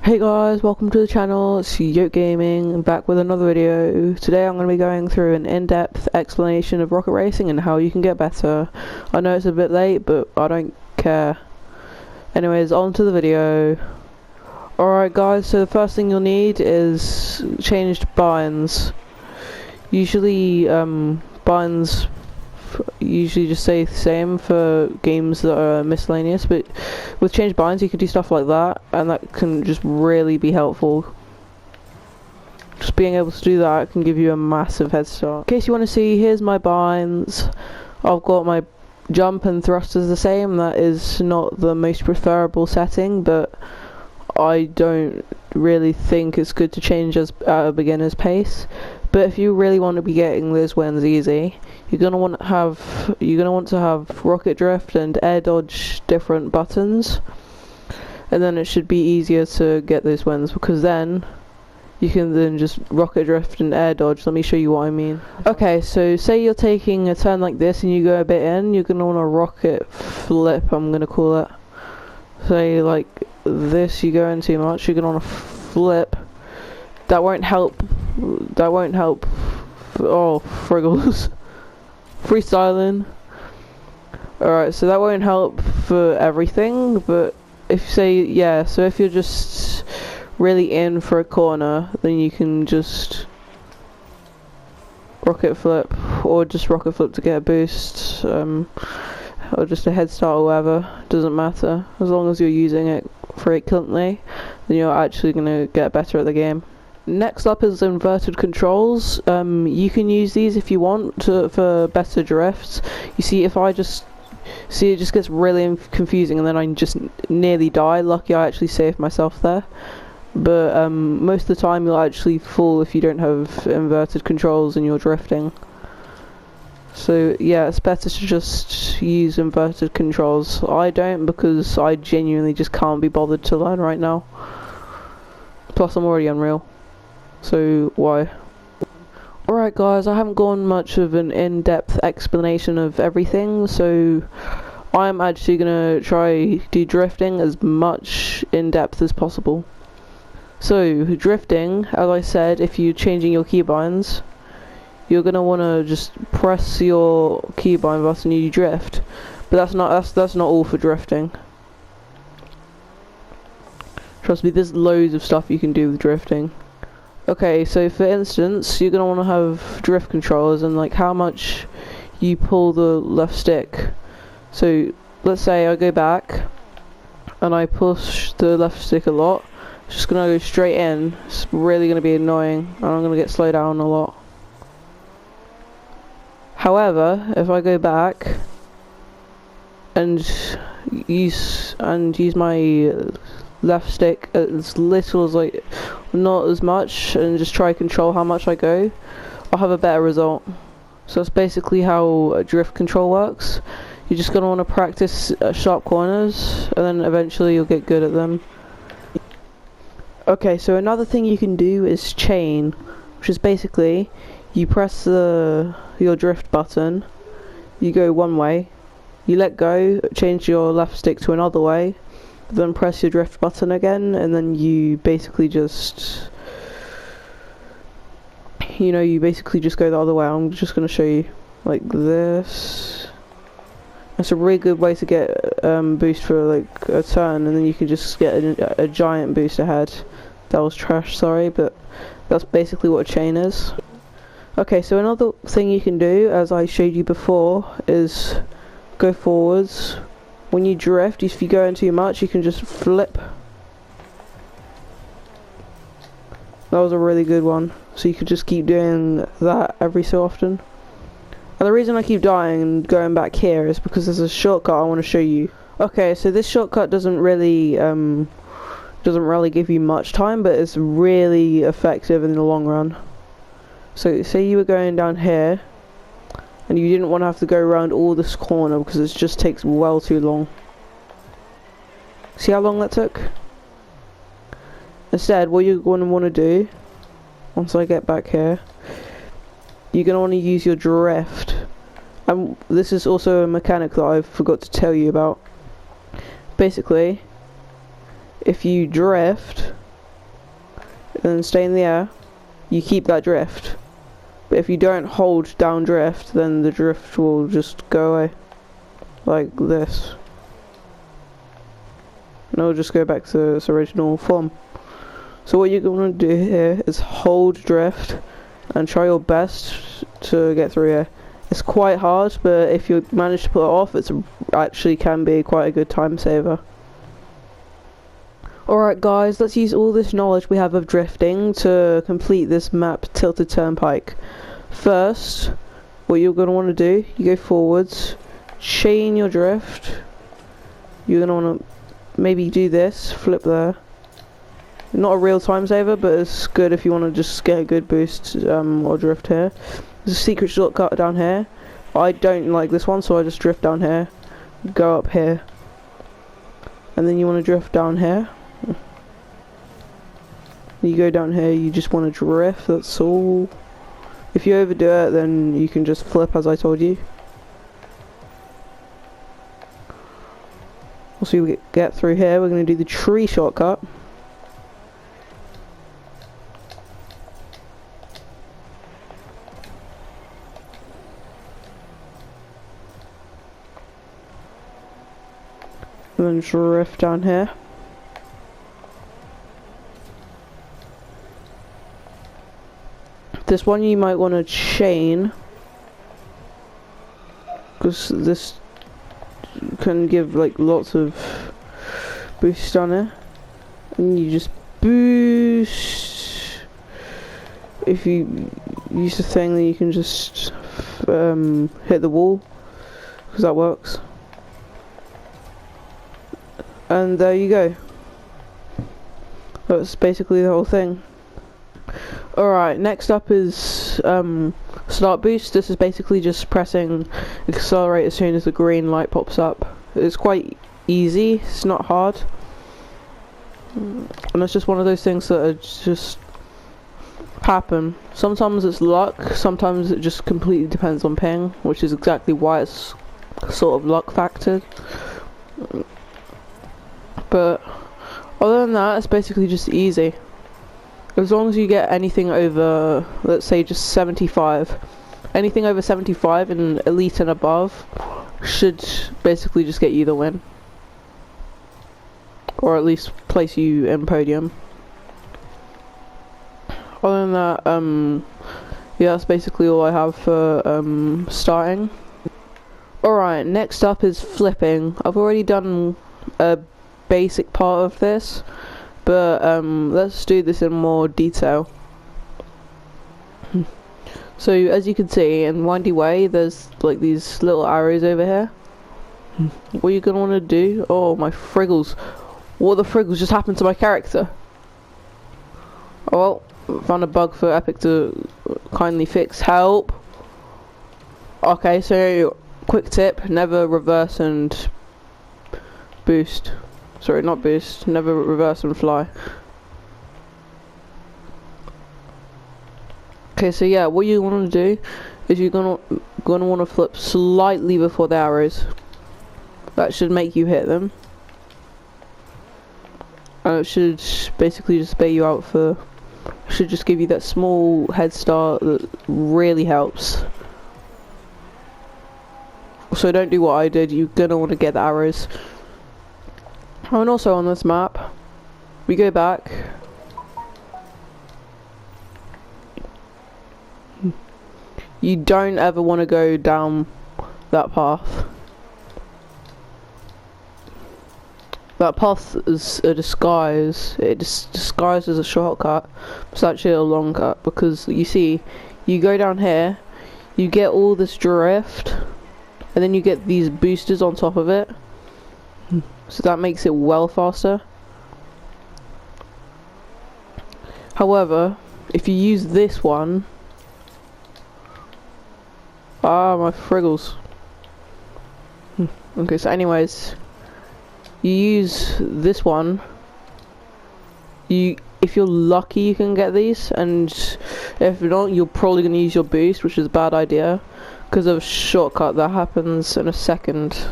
Hey guys, welcome to the channel. It's Yoke Gaming, back with another video. Today I'm going to be going through an in-depth explanation of rocket racing and how you can get better. I know it's a bit late, but I don't care. Anyways, on to the video. Alright guys, so the first thing you'll need is changed binds. Usually, binds usually just stay the same for games that are miscellaneous, but with changed binds you can do stuff like that, and that can just really be helpful. Just being able to do that can give you a massive head start. In case you want to see, here's my binds. I've got my jump and thrusters the same. That is not the most preferable setting, but I don't really think it's good to change at a beginner's pace. But if you really want to be getting those wins easy, you're gonna want to have rocket drift and air dodge different buttons, and then it should be easier to get those wins, because then you can then just rocket drift and air dodge. Let me show you what I mean. Okay, so say you're taking a turn like this and you go a bit in, you're gonna want to rocket flip, I'm gonna call it. Say like this, you go in too much, you're gonna want to flip. That won't help. Oh, friggles. Freestyling. Alright, so that won't help for everything, but if if you're just really in for a corner, then you can just rocket flip, or just rocket flip to get a boost, or just a head start or whatever. Doesn't matter, as long as you're using it frequently, then you're actually gonna get better at the game. Next up is inverted controls. You can use these if you want for better drifts. You see, if I just it just gets really confusing, and then I just nearly die. Lucky I actually saved myself there, but most of the time you'll actually fall if you don't have inverted controls and you're drifting. So yeah, it's better to just use inverted controls. I don't, because I genuinely just can't be bothered to learn right now. Plus I'm already Unreal. So why? Alright guys, I haven't gone much of an in-depth explanation of everything, so I'm actually gonna try do drifting as much in-depth as possible. So drifting, as I said, if you're changing your keybinds, you're gonna wanna just press your keybind button and you drift. But that's not all for drifting. Trust me, there's loads of stuff you can do with drifting. Okay, so for instance, you're gonna want to have drift controls and like how much you pull the left stick. So let's say I go back and I push the left stick a lot. It's just gonna go straight in. It's really gonna be annoying, and I'm gonna get slowed down a lot. However, if I go back and use my left stick as little as not as much, and just try to control how much I go, I'll have a better result. So that's basically how drift control works. You're just going to want to practice sharp corners, and then eventually you'll get good at them. Okay, so another thing you can do is chain, which is basically you press your drift button, you go one way, you let go, change your left stick to another way, then press your drift button again, and then you basically just go the other way. I'm just going to show you like this. It's a really good way to get boost for like a turn, and then you can just get a giant boost ahead. That was trash, sorry, but that's basically what a chain is. Okay, so another thing you can do, as I showed you before, is go forwards. When you drift, if you go in too much, you can just flip. That was a really good one. So you can just keep doing that every so often. And the reason I keep dying and going back here is because there's a shortcut I want to show you. Okay, so this shortcut doesn't really give you much time, but it's really effective in the long run. So say you were going down here, and you didn't want to have to go around all this corner because it just takes well too long. See how long that took? Instead, what you're going to want to do, once I get back here, you're going to want to use your drift. And this is also a mechanic that I forgot to tell you about. Basically, if you drift, and stay in the air, you keep that drift. But if you don't hold down drift, then the drift will just go away. Like this. And it'll just go back to its original form. So what you're going to do here is hold drift and try your best to get through here. It's quite hard, but if you manage to pull it off, it actually can be quite a good time saver. Alright guys, let's use all this knowledge we have of drifting to complete this map, Tilted Turnpike. First, what you're going to want to do, you go forwards, chain your drift. You're going to want to maybe do this, flip there. Not a real time saver, but it's good if you want to just get a good boost or drift here. There's a secret shortcut down here. I don't like this one, so I just drift down here, go up here, and then you want to drift down here. You go down here, you just want to drift, that's all. If you overdo it, then you can just flip as I told you. Once we get through here, we're going to do the tree shortcut. And then drift down here. This one you might want to chain, because this can give like lots of boost on it, and you just boost. If you use the thing, then you can just hit the wall, because that works. And there you go. That's basically the whole thing. Alright, next up is start boost. This is basically just pressing accelerate as soon as the green light pops up. It's quite easy, it's not hard. And it's just one of those things that are just happen. Sometimes it's luck, sometimes it just completely depends on ping, which is exactly why it's sort of luck factored. But other than that, it's basically just easy. As long as you get anything over, let's say just 75. Anything over 75 and elite and above should basically just get you the win. Or at least place you in podium. Other than that, yeah, that's basically all I have for starting. Alright, next up is flipping. I've already done a basic part of this, but let's do this in more detail. So as you can see, in Windy Way there's like these little arrows over here. What you're gonna want to do, oh my friggles, what the friggles just happened to my character? Oh well, found a bug for Epic to kindly fix. Help. Okay, so quick tip, never reverse and boost. Sorry, not boost, never reverse and fly. Okay, so yeah, what you want to do is you're gonna want to flip slightly before the arrows. That should make you hit them. And it should basically just bait you out for, should just give you that small head start that really helps. So don't do what I did, you're gonna want to get the arrows. Oh, and also on this map, we go back. You don't ever want to go down that path. That path is a disguise. It disguised as a shortcut. It's actually a long cut, because you see, you go down here, you get all this drift, and then you get these boosters on top of it. So that makes it well faster. However, if you use this one, ah, my friggles. Okay, so anyways, you use this one. If you're lucky, you can get these, and if not, you're probably gonna use your boost, which is a bad idea, because of a shortcut that happens in a second.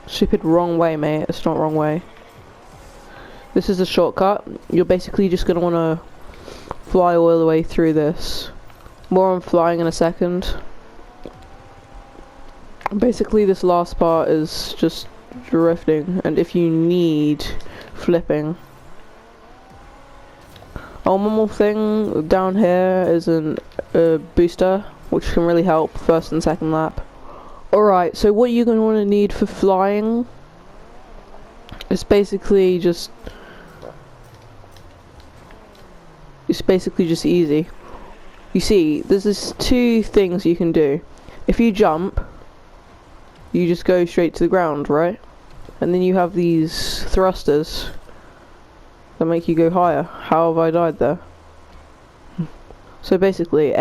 Stupid wrong way, mate. It's not wrong way. This is a shortcut. You're basically just going to want to fly all the way through this. More on flying in a second. Basically this last part is just drifting, and if you need flipping. Oh, one more thing down here is a booster, which can really help first and second lap. Alright, so what you're going to want to need for flying is basically just easy. You see, there's two things you can do. If you jump, you just go straight to the ground, right? And then you have these thrusters that make you go higher. How have I died there? So basically,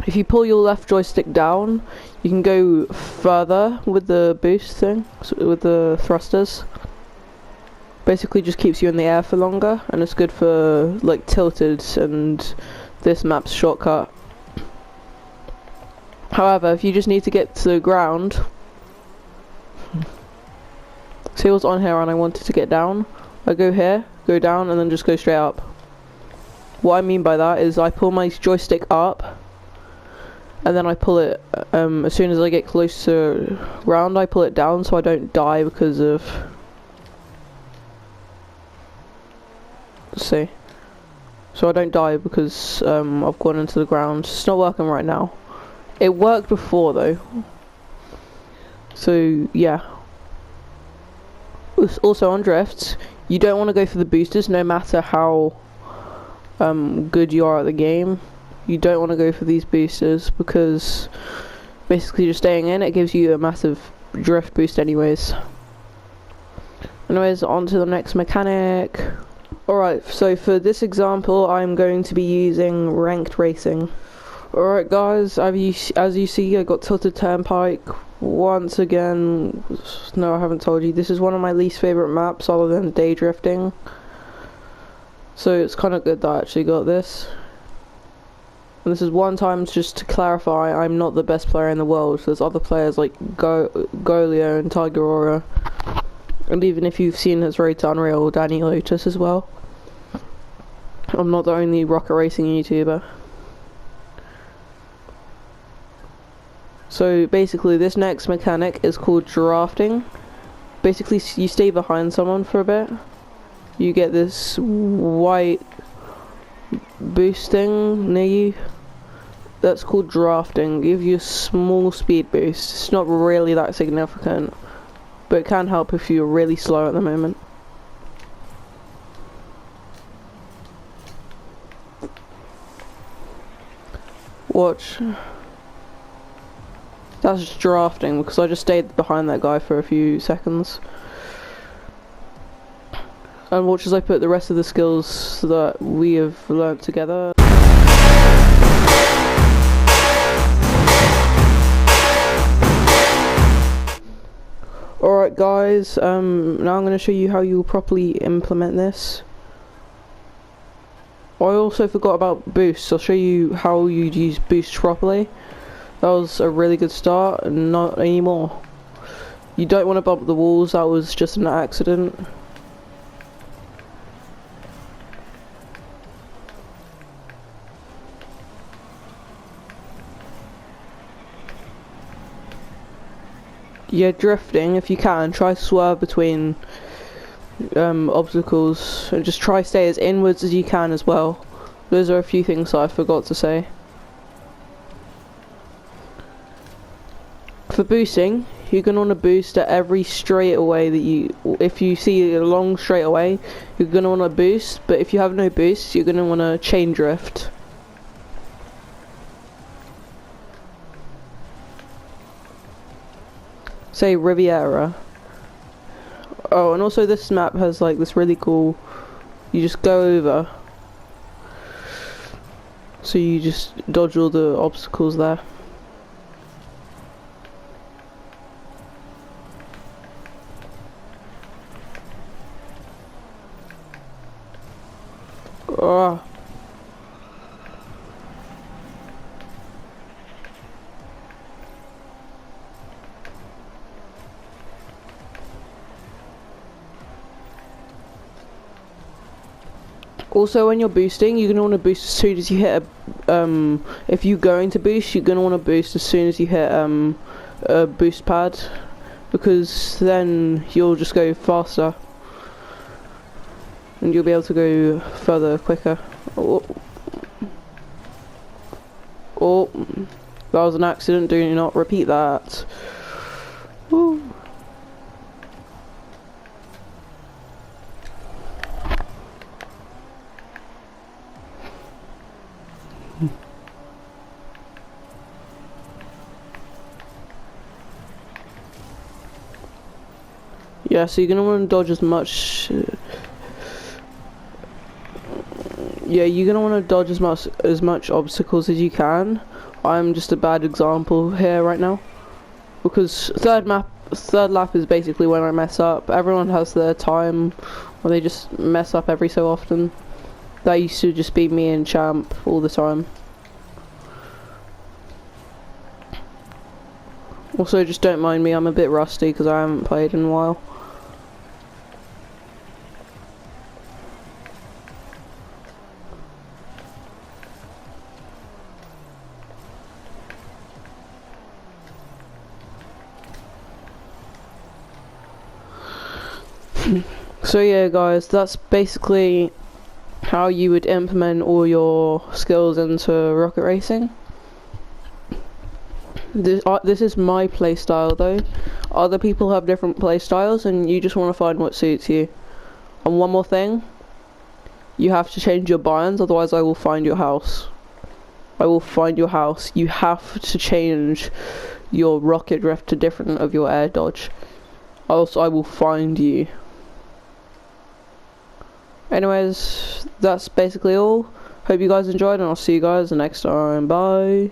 if you pull your left joystick down, you can go further with the boost thing, with the thrusters. Basically just keeps you in the air for longer, and it's good for like tilted and this map's shortcut. However, if you just need to get to the ground, see what's on here and I wanted to get down, I go here, go down, and then just go straight up. What I mean by that is I pull my joystick up, and then I pull it, as soon as I get close to ground, I pull it down so I don't die because of... See? So I don't die because I've gone into the ground. It's not working right now. It worked before though. So yeah. Also on drifts, you don't want to go for the boosters no matter how good you are at the game. You don't want to go for these boosters because basically just staying in it gives you a massive drift boost anyways. Anyways, on to the next mechanic. Alright, so for this example I'm going to be using ranked racing. Alright guys, as you see I got Tilted Turnpike once again. No, I haven't told you, this is one of my least favourite maps other than day drifting. So it's kind of good that I actually got this. And this is one time, just to clarify, I'm not the best player in the world. There's other players like Golio and Tiger Aura. And even if you've seen his Road to Unreal, Danny Lotus as well. I'm not the only rocket racing YouTuber. So basically this next mechanic is called drafting. Basically you stay behind someone for a bit. You get this white boost thing near you. That's called drafting. Give you a small speed boost. It's not really that significant, but it can help if you're really slow at the moment. Watch. That's just drafting because I just stayed behind that guy for a few seconds. And watch as I put the rest of the skills that we have learnt together. Alright guys, now I'm going to show you how you'll properly implement this. I also forgot about boosts. I'll show you how you'd use boosts properly. That was a really good start, and not anymore. You don't want to bump the walls, that was just an accident. Yeah, drifting, if you can, try to swerve between obstacles, and just try stay as inwards as you can as well. Those are a few things that I forgot to say. For boosting, you're going to want to boost at every straightaway that you... If you see a long straightaway, you're going to want to boost, but if you have no boost, you're going to want to chain drift. Say Riviera. Oh, and also this map has like this really cool... You just go over. So you just dodge all the obstacles there. Oh. Also, when you're boosting, you're gonna want to boost as soon as you hit a. If you're going to boost, you're gonna want to boost as soon as you hit a boost pad, because then you'll just go faster, and you'll be able to go further quicker. Oh, that was an accident. Do not repeat that. Woo. Yeah, so you're gonna want to dodge as much. Yeah, you're gonna want to dodge as much obstacles as you can. I'm just a bad example here right now, because third lap is basically when I mess up. Everyone has their time where they just mess up every so often. That used to just be me and Champ all the time. Also, just don't mind me, I'm a bit rusty because I haven't played in a while. So yeah guys, that's basically how you would implement all your skills into rocket racing. This is my playstyle though. Other people have different playstyles and you just want to find what suits you. And one more thing, you have to change your biomes, otherwise I will find your house. I will find your house. You have to change your rocket drift to different of your air dodge, else I will find you. Anyways, that's basically all. Hope you guys enjoyed and I'll see you guys next time. Bye.